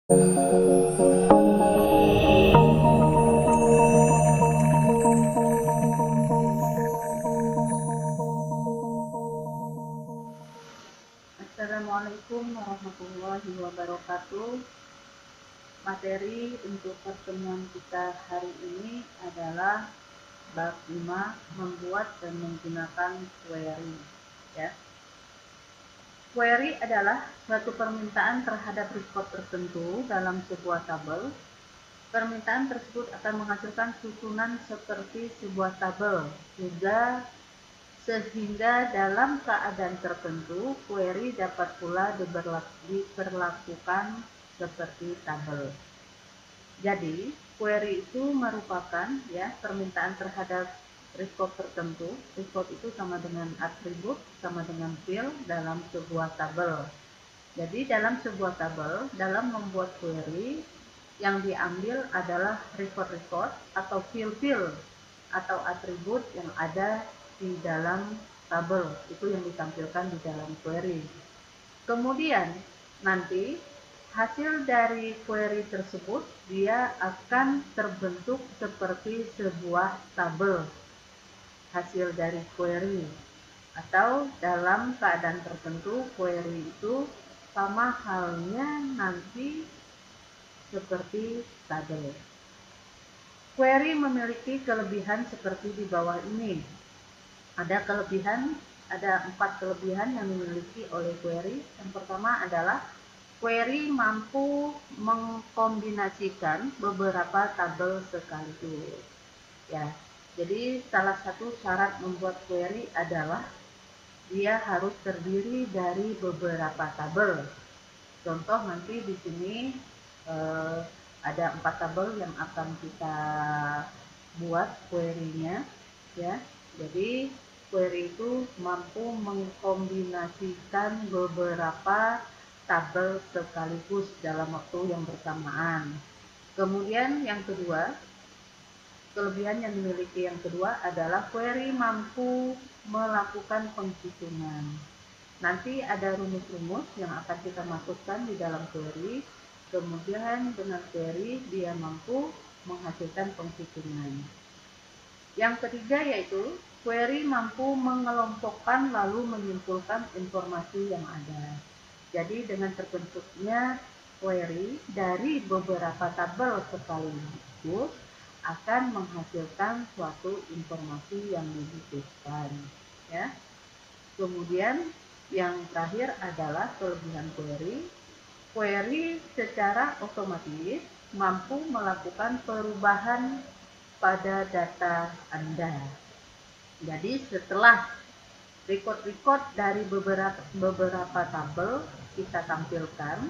Assalamualaikum warahmatullahi wabarakatuh. Materi untuk pertemuan kita hari ini adalah bab 5, membuat dan menggunakan query. Ya. Query adalah suatu permintaan terhadap record tertentu dalam sebuah tabel. Permintaan tersebut akan menghasilkan susunan seperti sebuah tabel, sehingga dalam keadaan tertentu query dapat pula diperlakukan seperti tabel. Jadi query itu merupakan permintaan terhadap record tertentu. Record itu sama dengan atribut, sama dengan field dalam sebuah tabel. Jadi dalam sebuah tabel, dalam membuat query, yang diambil adalah record-record atau field-field atau atribut yang ada di dalam tabel. Itu yang ditampilkan di dalam query. Kemudian nanti hasil dari query tersebut dia akan terbentuk seperti sebuah tabel. Hasil dari query, atau dalam keadaan tertentu query itu sama halnya nanti seperti tabel. Query memiliki kelebihan seperti di bawah ini. Ada 4 kelebihan yang dimiliki oleh query. Yang pertama adalah query mampu mengkombinasikan beberapa tabel sekaligus. Ya, jadi salah satu syarat membuat query adalah dia harus terdiri dari beberapa tabel. Contoh nanti di sini ada 4 tabel yang akan kita buat query-nya, ya. Jadi query itu mampu mengkombinasikan beberapa tabel sekaligus dalam waktu yang bersamaan. Kemudian yang kedua, kelebihan yang dimiliki yang kedua adalah query mampu melakukan penghitungan. Nanti ada rumus-rumus yang akan kita masukkan di dalam query. Kemudian dengan query dia mampu menghasilkan penghitungan. Yang ketiga yaitu query mampu mengelompokkan lalu menyimpulkan informasi yang ada. Jadi dengan terbentuknya query dari beberapa tabel sekaligus akan menghasilkan suatu informasi yang dibutuhkan, ya. Kemudian yang terakhir adalah kelebihan query. Query secara otomatis mampu melakukan perubahan pada data Anda. Jadi setelah record dari beberapa tabel kita tampilkan,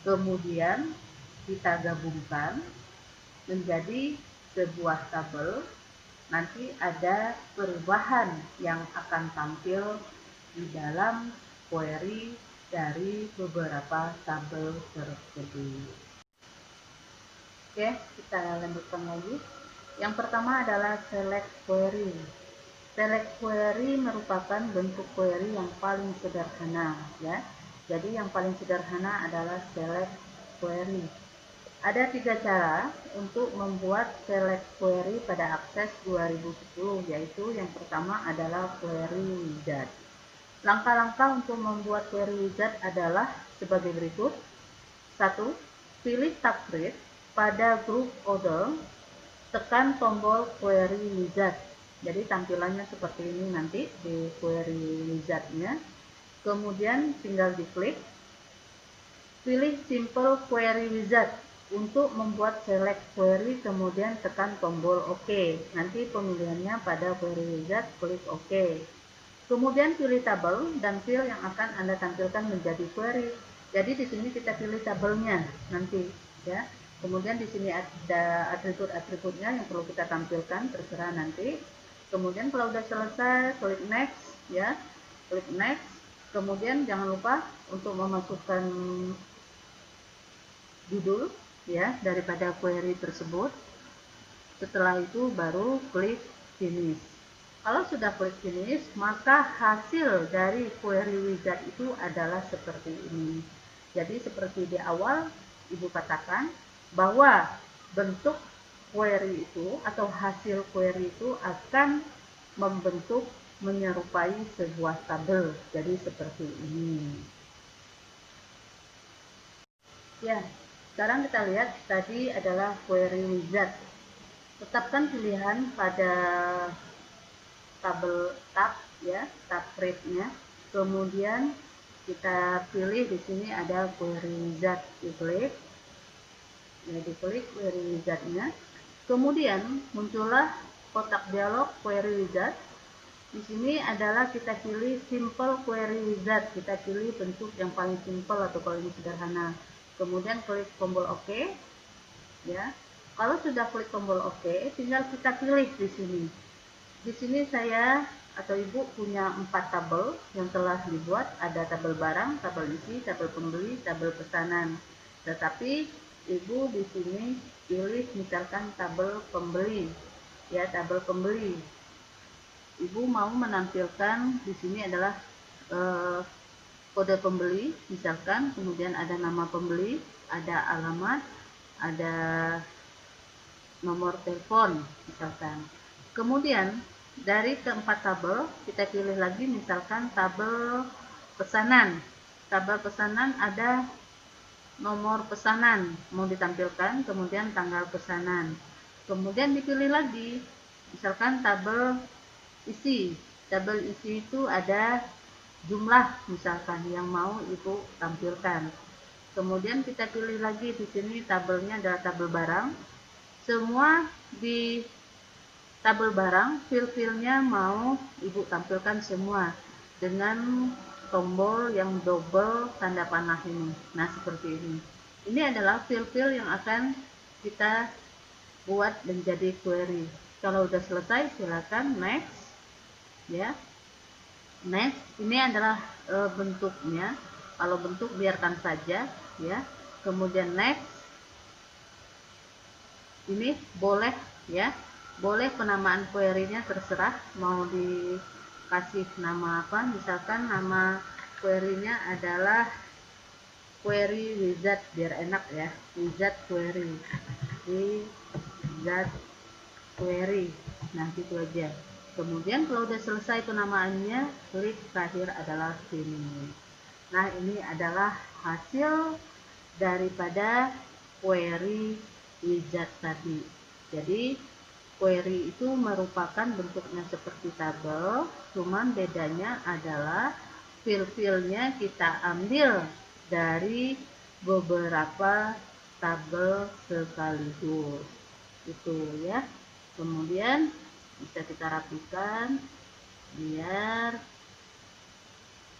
kemudian kita gabungkan menjadi sebuah tabel, nanti ada perubahan yang akan tampil di dalam query dari beberapa tabel tersebut. Oke, kita lanjutkan lagi. Yang pertama adalah select query. Select query merupakan bentuk query yang paling sederhana, ya. Jadi yang paling sederhana adalah select query. Ada 3 cara untuk membuat select query pada Access 2010, yaitu yang pertama adalah query wizard. Langkah-langkah untuk membuat query wizard adalah sebagai berikut. 1. Pilih tab Create pada group order, tekan tombol query wizard. Jadi tampilannya seperti ini nanti di query wizard-nya. Kemudian tinggal diklik. Pilih simple query wizard untuk membuat select query, kemudian tekan tombol OK. Nanti pemilihannya pada query wizard, klik OK. Kemudian pilih tabel dan field yang akan Anda tampilkan menjadi query. Jadi di sini kita pilih tabelnya nanti, ya. Kemudian di sini ada atribut-atributnya yang perlu kita tampilkan, terserah nanti. Kemudian kalau sudah selesai, klik next, ya. Klik next. Kemudian jangan lupa untuk memasukkan judul, ya, daripada query tersebut. Setelah itu baru klik finish. Kalau sudah klik finish, maka hasil dari query wizard itu adalah seperti ini. Jadi seperti di awal Ibu katakan bahwa bentuk query itu atau hasil query itu akan membentuk menyerupai sebuah tabel. Jadi seperti ini. Ya, sekarang kita lihat tadi adalah query wizard. Tetapkan pilihan pada tabel tab ya, tab create-nya. Kemudian kita pilih di sini ada query wizard, diklik. Ya, diklik query wizard-nya. Kemudian muncullah kotak dialog query wizard. Di sini adalah kita pilih simple query wizard. Kita pilih bentuk yang paling simple atau paling sederhana. Kemudian klik tombol OK. Ya. Kalau sudah klik tombol OK, tinggal kita pilih di sini. Di sini saya atau Ibu punya 4 tabel yang telah dibuat. Ada tabel barang, tabel isi, tabel pembeli, tabel pesanan. Tetapi Ibu di sini pilih misalkan tabel pembeli. Ya, tabel pembeli. Ibu mau menampilkan di sini adalah kode pembeli, misalkan, kemudian ada nama pembeli, ada alamat, ada nomor telepon, misalkan. Kemudian dari keempat tabel kita pilih lagi, misalkan tabel pesanan. Tabel pesanan ada nomor pesanan mau ditampilkan, kemudian tanggal pesanan. Kemudian dipilih lagi, misalkan tabel isi. Tabel isi itu ada jumlah misalkan yang mau Ibu tampilkan. Kemudian kita pilih lagi di sini tabelnya adalah tabel barang. Semua di tabel barang fil-filnya mau Ibu tampilkan semua dengan tombol yang double tanda panah ini. Nah, seperti ini. Ini adalah fil-fil yang akan kita buat menjadi query. Kalau udah selesai silakan next. Ya, next. Ini adalah bentuknya. Kalau bentuk biarkan saja, ya. Kemudian next. Ini boleh, ya, boleh penamaan query-nya terserah mau dikasih nama apa. Misalkan nama query-nya adalah query wizard biar enak ya, wizard query, wizard query. Nah, gitu aja. Kemudian kalau udah selesai penamaannya, klik terakhir adalah finish. Nah, ini adalah hasil daripada query wizard tadi. Jadi query itu merupakan bentuknya seperti tabel, cuman bedanya adalah fil-filnya kita ambil dari beberapa tabel sekaligus. Itu ya. Kemudian bisa kita rapikan biar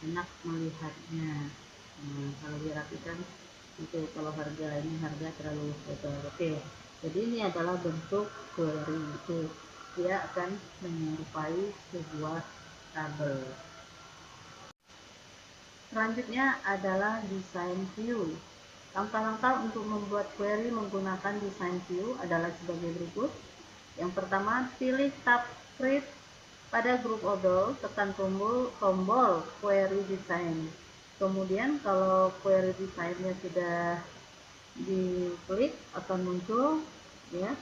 enak melihatnya. Nah, kalau dirapikan itu, kalau harga ini harga terlalu kotor. Oke, jadi ini adalah bentuk query itu, dia akan menyerupai sebuah tabel. Selanjutnya adalah design view. Langkah-langkah untuk membuat query menggunakan design view adalah sebagai berikut. Yang pertama, pilih tab create pada grup odol, tekan tombol query design. Kemudian kalau query design-nya sudah diklik akan muncul, ya,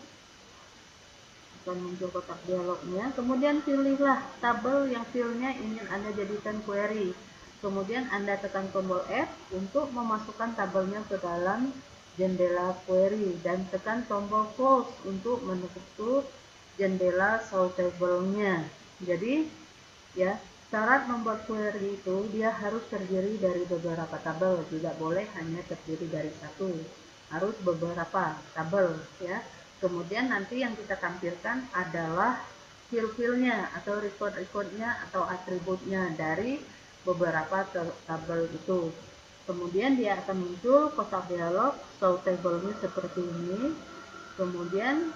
akan muncul kotak dialognya. Kemudian pilihlah tabel yang filenya ingin Anda jadikan query. Kemudian Anda tekan tombol F untuk memasukkan tabelnya ke dalam jendela query dan tekan tombol close untuk menutup jendela sortable-nya. Jadi ya, syarat membuat query itu dia harus terdiri dari beberapa tabel, tidak boleh hanya terdiri dari satu, harus beberapa tabel ya. Kemudian nanti yang kita tampilkan adalah fil-filnya atau record-recordnya atau atributnya dari beberapa tabel itu. Kemudian dia akan muncul kotak dialog show table-nya seperti ini. Kemudian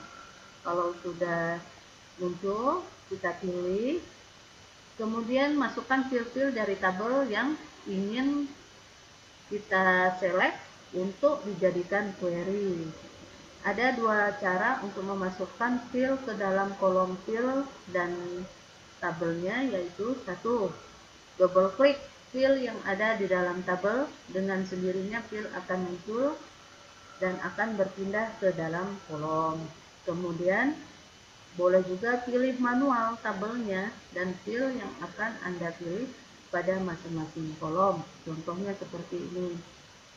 kalau sudah muncul, kita pilih. Kemudian masukkan fil-fil dari tabel yang ingin kita select untuk dijadikan query. Ada dua cara untuk memasukkan fil ke dalam kolom fil dan tabelnya, yaitu satu, double klik fil yang ada di dalam tabel, dengan sendirinya fil akan muncul. dan akan berpindah ke dalam kolom. Kemudian boleh juga pilih manual tabelnya dan fill yang akan Anda pilih pada masing-masing kolom. Contohnya seperti ini.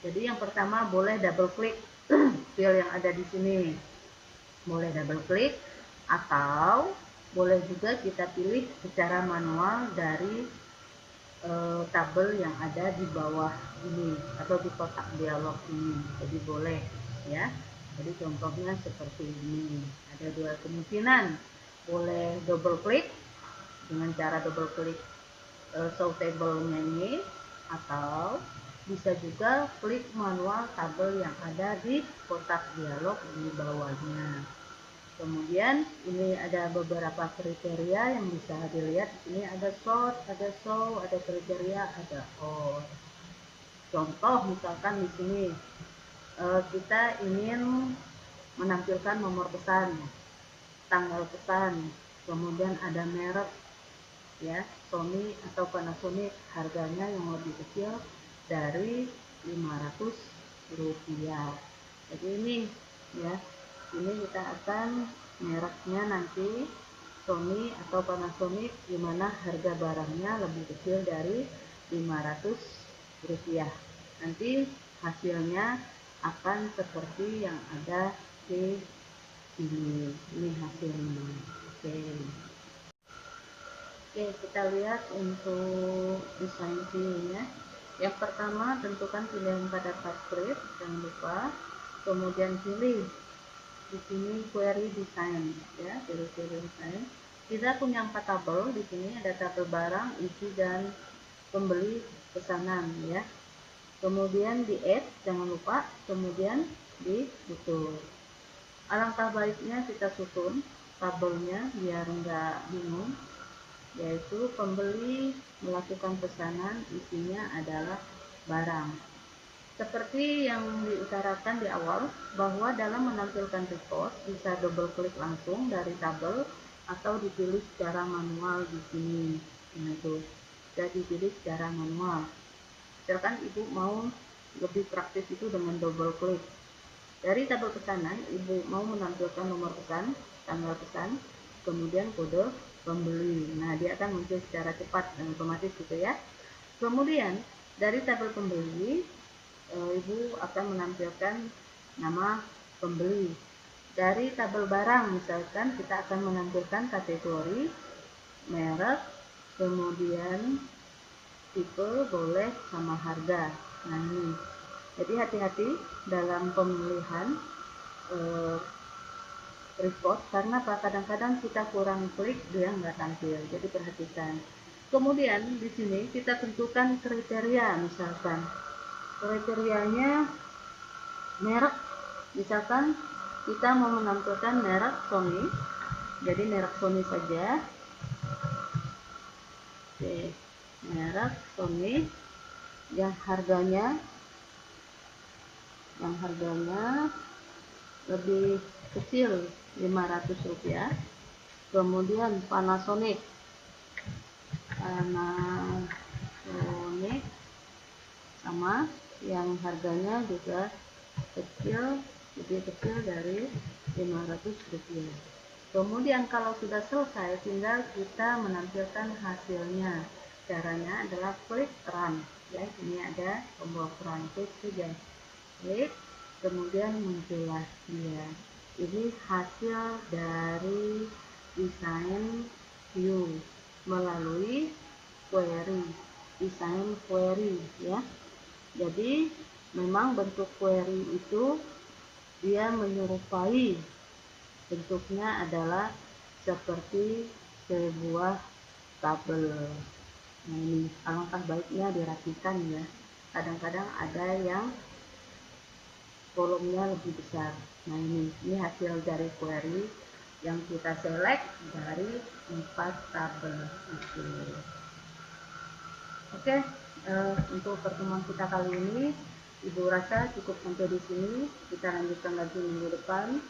Jadi yang pertama boleh double klik fill yang ada di sini. Boleh double klik atau boleh juga kita pilih secara manual dari tabel yang ada di bawah ini atau di kotak dialog ini. Jadi boleh ya. Jadi contohnya seperti ini. Ada dua kemungkinan. Boleh double klik dengan cara double klik show table-nya ini, atau bisa juga klik manual tabel yang ada di kotak dialog di bawahnya. Kemudian ini ada beberapa kriteria yang bisa dilihat. Ini ada sort, ada show, ada kriteria, ada all. Contoh misalkan di sini kita ingin menampilkan nomor pesan, tanggal pesan, kemudian ada merek ya, Sony atau Panasonic, harganya yang lebih kecil dari Rp500. Jadi ini ya, ini kita akan mereknya nanti Sony atau Panasonic, dimana harga barangnya lebih kecil dari Rp500. Nanti hasilnya akan seperti yang ada di sini. Ini hasilnya. Oke, kita lihat untuk desain view-nya. Yang pertama, tentukan pilihan pada subscript, jangan lupa. Kemudian pilih di sini query design, ya, pilih query design. Kita punya 4 tabel di sini, ada tabel barang, isi dan pembeli pesanan, ya. Kemudian di add, jangan lupa. Kemudian di tutup. Alangkah baiknya kita susun tabelnya biar nggak bingung, yaitu pembeli melakukan pesanan, isinya adalah barang. Seperti yang diutarakan di awal, bahwa dalam menampilkan record bisa double klik langsung dari tabel atau dipilih secara manual di sini. Nah, itu sudah dipilih secara manual. Misalkan Ibu mau lebih praktis itu dengan double klik. Dari tabel pesanan, Ibu mau menampilkan nomor pesan, tanggal pesan, kemudian kode pembeli. Nah, dia akan muncul secara cepat dan otomatis gitu ya. Kemudian dari tabel pembeli, Ibu akan menampilkan nama pembeli. Dari tabel barang misalkan kita akan menampilkan kategori, merek, kemudian tipe, boleh, sama harga. Nah, ini. Jadi hati-hati dalam pemilihan report, karena kadang-kadang kita kurang klik dia nggak tampil, jadi perhatikan. Kemudian di sini kita tentukan kriteria, misalkan kriterianya merek, misalkan kita mau menampilkan merek Sony, jadi merek Sony saja. Oke, merek Sony yang harganya lebih kecil Rp500. Kemudian Panasonic sama yang harganya juga kecil, lebih kecil dari Rp500. Kemudian kalau sudah selesai, tinggal kita menampilkan hasilnya. Caranya adalah klik run, ya. Ini ada tombol run, klik saja, klik, kemudian muncullah dia. Ini hasil dari desain view melalui query, desain query, ya. Jadi memang bentuk query itu dia menyerupai, bentuknya adalah seperti sebuah tabel. Nah, ini alangkah baiknya dirapikan ya. Kadang-kadang ada yang kolomnya lebih besar. Nah, ini hasil dari query yang kita select dari 4 tabel itu. Oke, untuk pertemuan kita kali ini Ibu rasa cukup sampai di sini. Kita lanjutkan lagi minggu depan.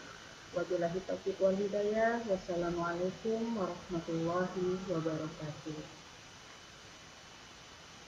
Wabillahi taufiq wal hidayah. Wassalamualaikum warahmatullahi wabarakatuh.